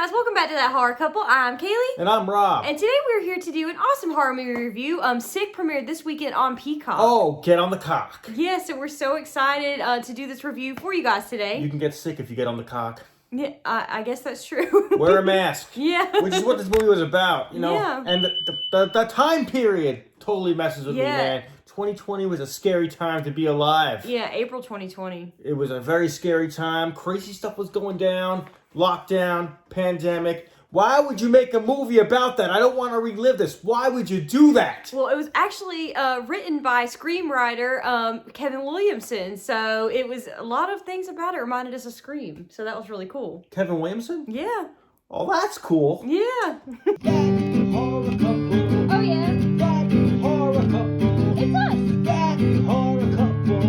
guys, welcome back to That Horror Couple. I'm Kaylee. And I'm Rob. And today we're here to do an awesome horror movie review. Sick premiered this weekend on Peacock. Oh, get on the cock. Yeah, so we're so excited to do this review for you guys today. You can get sick if you get on the cock. Yeah, I guess that's true. Wear a mask. Yeah. Which is what this movie was about, you know? Yeah. And the time period totally messes with me, man. 2020 was a scary time to be alive. Yeah, April 2020. It was a very scary time. Crazy stuff was going down. Lockdown, pandemic. Why would you make a movie about that? I don't want to relive this. Why would you do that? Well, it was actually written by screenwriter Kevin Williamson. So it was a lot of things about it reminded us of Scream. So that was really cool. Kevin Williamson? Yeah. Oh, that's cool. Yeah. That horror couple. Oh, yeah. That horror couple. It's us. That horror couple.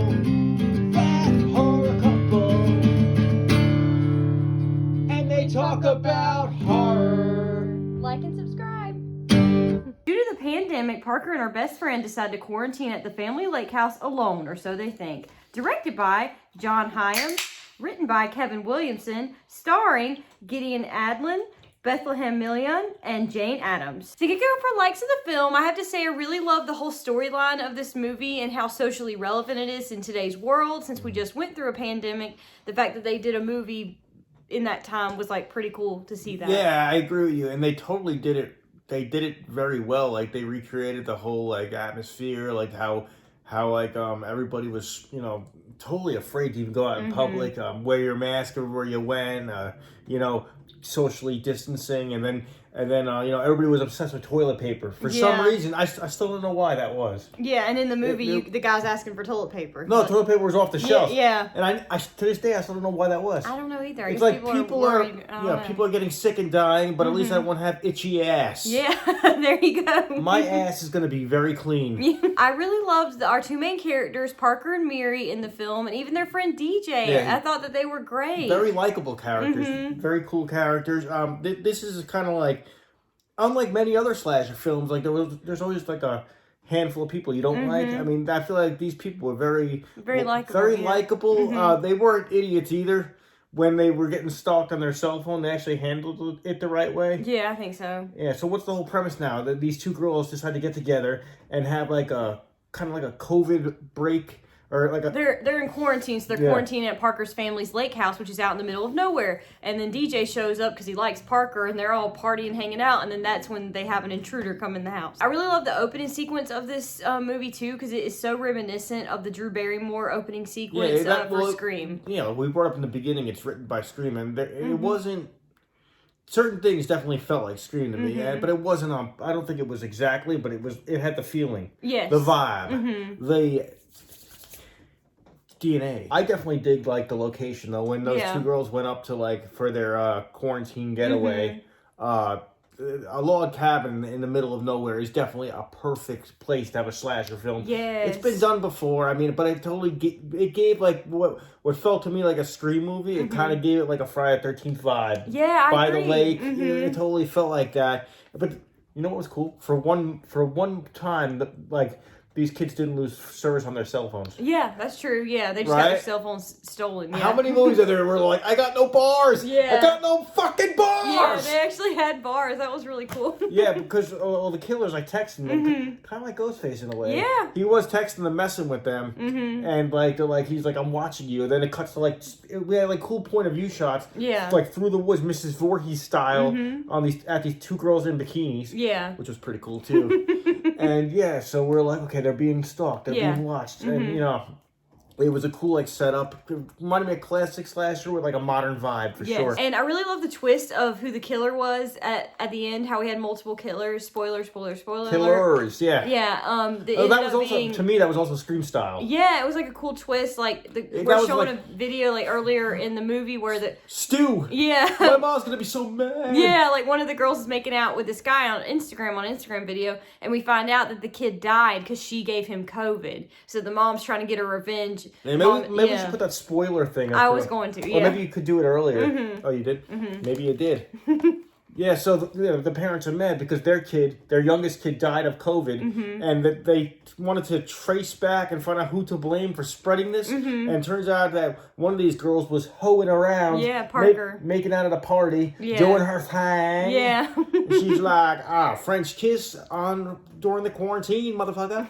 That horror couple. And they talk about horror. Like and subscribe. Due to the pandemic, Parker and her best friend decide to quarantine at the family lake house alone, or so they think. Directed by John Hyams, written by Kevin Williamson, starring Gideon Adlin, Bethlehem Million, and Jane Addams. To get going for likes of the film, I have to say I really love the whole storyline of this movie and how socially relevant it is in today's world. Since we just went through a pandemic, the fact that they did a movie in that time was like pretty cool to see that. Yeah, I agree with you. And they totally did it. They did it very well. Like they recreated the whole like atmosphere, like how like everybody was, you know, totally afraid to even go out in public. Wear your mask everywhere you went. You know, socially distancing, and then you know, everybody was obsessed with toilet paper for some reason. I still don't know why that was. Yeah, and in the movie, the guy's asking for toilet paper. No, toilet paper was off the shelf. Yeah. And I to this day I still don't know why that was. I don't know either. It's like people are getting sick and dying, but at least I won't have itchy ass. Yeah, there you go. My ass is gonna be very clean. I really loved our two main characters, Parker and Miri, in the film, and even their friend DJ. Yeah. I thought that they were great. Very likable characters. Very cool characters. This is kind of like, unlike many other slasher films, like there's always like a handful of people you don't like. I mean, I feel like these people were very likable. Very likable. They weren't idiots either. When they were getting stalked on their cell phone, they actually handled it the right way. Yeah, I think so. Yeah. So what's the whole premise now? That these two girls decide to get together and have like a kind of like a COVID break. Or like they're in quarantine, so they're quarantining at Parker's family's lake house, which is out in the middle of nowhere. And then DJ shows up because he likes Parker, and they're all partying, hanging out. And then that's when they have an intruder come in the house. I really love the opening sequence of this movie too, because it is so reminiscent of the Drew Barrymore opening sequence for Scream. You know, we brought up in the beginning, it's written by Scream, and it wasn't. Certain things definitely felt like Scream to me, but it wasn't on. I don't think it was exactly, but it had the feeling, yes, the vibe, the DNA. I definitely dig like the location though. When those two girls went up to like for their quarantine getaway, a log cabin in the middle of nowhere is definitely a perfect place to have a slasher film. Yes, it's been done before. I mean, but it totally gave like what felt to me like a Scream movie. It kind of gave it like a Friday the 13th vibe. Yeah, by agree. the lake. It totally felt like that. But you know what was cool? For one time, like, these kids didn't lose service on their cell phones. Yeah, that's true. Yeah, they just got their cell phones stolen. Yeah. How many movies are there where like, I got no bars? Yeah. I got no fucking bars! Yeah, they actually had bars. That was really cool. Yeah, because all the killers like texting them, kind of like Ghostface in a way. Yeah. He was texting them, messing with them, and like they're like, he's like, I'm watching you. And then it cuts to like, we had like cool point of view shots. Yeah. Like through the woods, Mrs. Voorhees style, at these two girls in bikinis. Yeah. Which was pretty cool too. And yeah, so we're like, okay, they're being stalked, they're being watched, and you know, it was a cool like setup. It reminded me of classic slasher with like a modern vibe for sure. And I really love the twist of who the killer was at the end. How we had multiple killers. Spoiler. Killers, alert. yeah. Yeah. That was also to me. That was also Scream style. Yeah, it was like a cool twist. Like we're showing a video like earlier in the movie where the Stu. Yeah. My mom's gonna be so mad. Yeah, like one of the girls is making out with this guy on Instagram video, and we find out that the kid died because she gave him COVID. So the mom's trying to get her revenge. Maybe we should put that spoiler thing up. I was going to, Or maybe you could do it earlier. Oh, you did? Maybe you did. Yeah, so the parents are mad because their youngest kid died of COVID, and that they wanted to trace back and find out who to blame for spreading this. And it turns out that one of these girls was hoeing around, Parker, making out at a party, doing her thing. Yeah, and she's like, French kiss during the quarantine, motherfucker.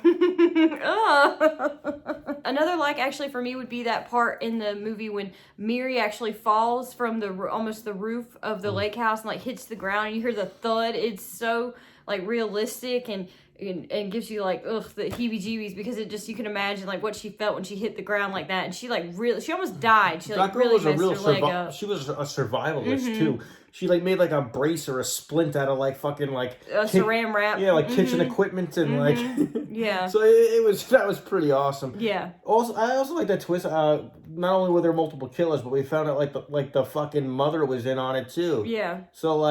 Another actually for me would be that part in the movie when Miri actually falls from almost the roof of the lake house and hits the ground, and you hear the thud. It's so realistic and gives you the heebie-jeebies, because it just, you can imagine what she felt when she hit the ground like that, and she she almost died. She that girl really was a messed real her leg up. She was a survivalist too. She made a brace or a splint out of fucking saran wrap. Yeah, kitchen equipment and yeah. So that was pretty awesome. Yeah. Also, I also like that twist. Not only were there multiple killers, but we found out the fucking mother was in on it too. Yeah. So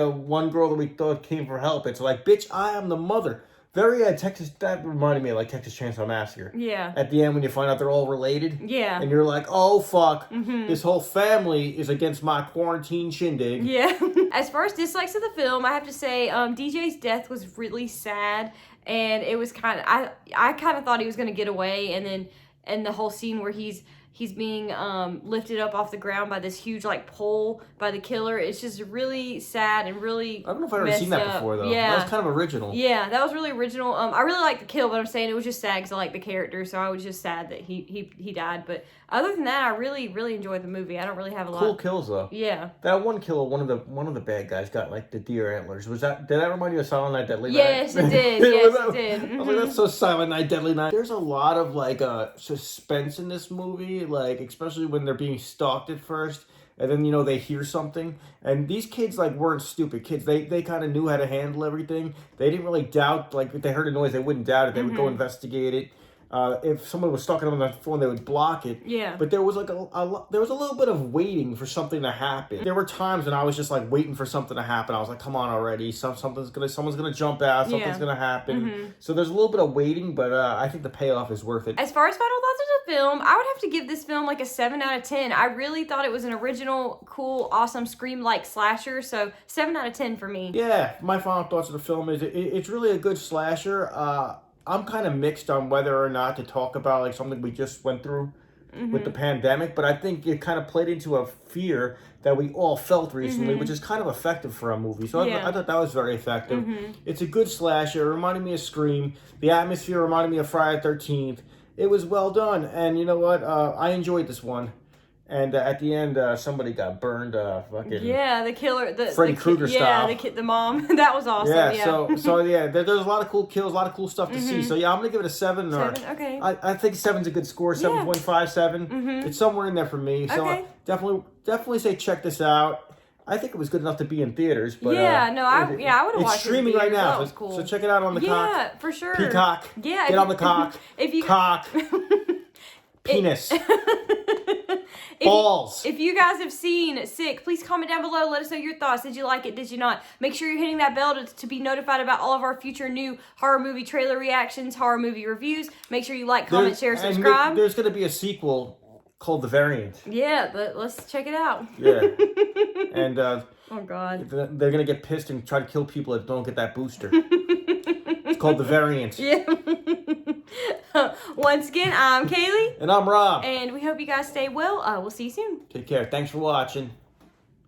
one girl that we thought came for help, it's bitch, I am the mother. Very Texas. That reminded me of Texas Chainsaw Massacre. Yeah. At the end, when you find out they're all related. Yeah. And you're like, oh fuck, this whole family is against my quarantine shindig. Yeah. As far as dislikes of the film, I have to say, DJ's death was really sad, and it was kind of, I kind of thought he was going to get away, and the whole scene where he's being lifted up off the ground by this huge pole by the killer. It's just really sad and really I don't know if I've ever seen that before though. Yeah. That was kind of original. Yeah, that was really original. I really liked the kill, but I'm saying it was just sad because I like the character, so I was just sad that he died. But other than that, I really, really enjoyed the movie. I don't really have a lot. Cool kills though. Yeah. That one kill, one of the bad guys got the deer antlers. Did that remind you of Silent Night, Deadly Night? Yes, it did. Yes, it did. I was that's so Silent Night, Deadly Night. There's a lot of suspense in this movie, especially when they're being stalked at first, and then they hear something. And these kids weren't stupid kids. They kind of knew how to handle everything. They didn't really doubt. If they heard a noise, they wouldn't doubt it. They would go investigate it. If someone was stalking them on the phone, they would block it. Yeah. But there was there was a little bit of waiting for something to happen. There were times when I was just waiting for something to happen. I was like, come on already. Someone's gonna jump out. Something's gonna happen. So there's a little bit of waiting, but I think the payoff is worth it. As far as final thoughts of the film, I would have to give this film a 7 out of 10. I really thought it was an original, cool, awesome Scream-like slasher. So 7 out of 10 for me. Yeah, my final thoughts of the film is it's really a good slasher. I'm kind of mixed on whether or not to talk about something we just went through with the pandemic, but I think it kind of played into a fear that we all felt recently, which is kind of effective for a movie. So I thought that was very effective. It's a good slasher. It reminded me of Scream. The atmosphere reminded me of Friday the 13th. It was well done, and you know what? I enjoyed this one. And at the end, somebody got burned. Fucking the killer, Freddy Krueger style. Yeah, the mom. That was awesome. Yeah. So yeah, there's a lot of cool kills, a lot of cool stuff to see. So yeah, I'm gonna give it a 7. 7, okay. I think 7's a good score. 7.5, 7. It's somewhere in there for me. So Okay. definitely say check this out. I think it was good enough to be in theaters, but I would have watched it. It's streaming right now. That was cool. So check it out on the cock. Yeah, for sure. Peacock. Yeah, Get on the cock. If you cock. Penis. Balls. If you guys have seen Sick, please comment down below. Let us know your thoughts. Did you like it? Did you not? Make sure you're hitting that bell to be notified about all of our future new horror movie trailer reactions, horror movie reviews. Make sure you like, comment, share, subscribe. There's going to be a sequel called The Variant. Yeah, but let's check it out. Yeah. And oh God, they're going to get pissed and try to kill people that don't get that booster. It's called The Variant. Yeah. Once again, I'm Kaylee. And I'm Rob. And we hope you guys stay well. We'll see you soon. Take care. Thanks for watching.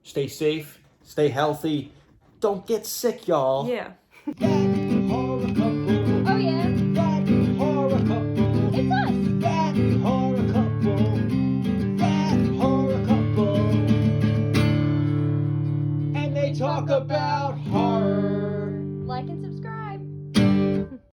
Stay safe. Stay healthy. Don't get sick, y'all. Yeah. That horror couple. Oh yeah, That horror couple. it's us. That horror couple. That horror couple. And they talk about horror.